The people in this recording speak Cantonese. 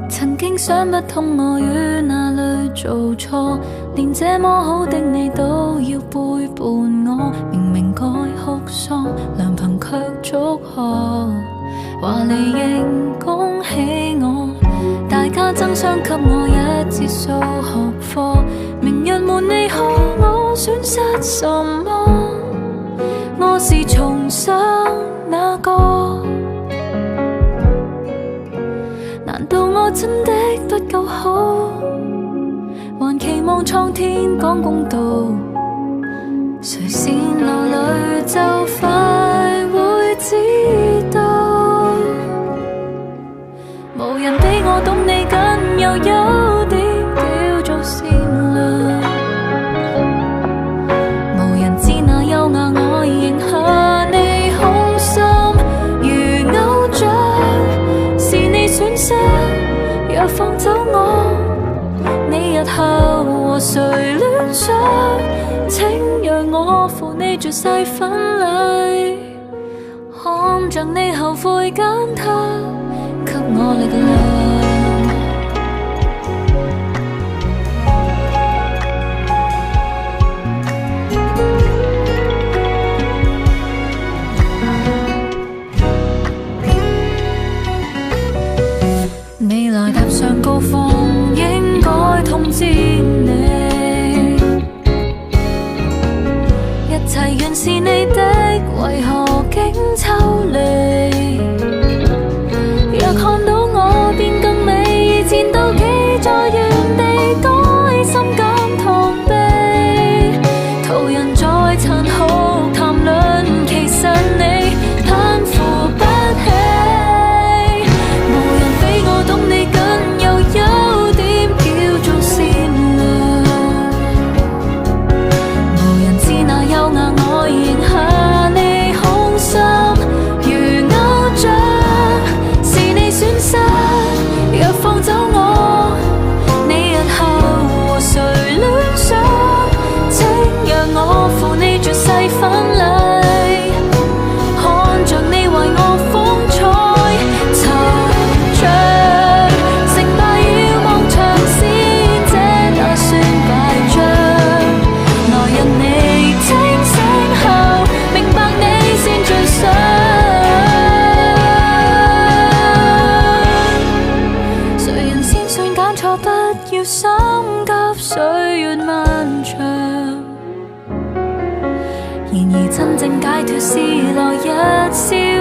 曾經想不通我於哪裏做錯，連這麼好的你都要背叛我。明明該哭喪，良朋卻祝賀，話你應恭喜我。大家爭相給我一節數學課，明日沒你可我損失什麼？我是重生那個？難道我真的不夠好？還期望蒼天講公道，誰先流淚就快會知道。無人比我懂你更有優點叫做善良，無人知那優雅我仍下你空心如偶像，是你損失。若放走我，你日後和誰戀上？請讓我負你絕世婚禮，看着你後悔揀他，給我力量。你來踏上高峰，應該通知你，一切原是你的，為何竟抽離？若看到我變更美，以前妒忌在原地，該心感逃避。途人在殘酷談論，其實你攀附不起。心急歲月漫長，然而真正解脫是來日笑。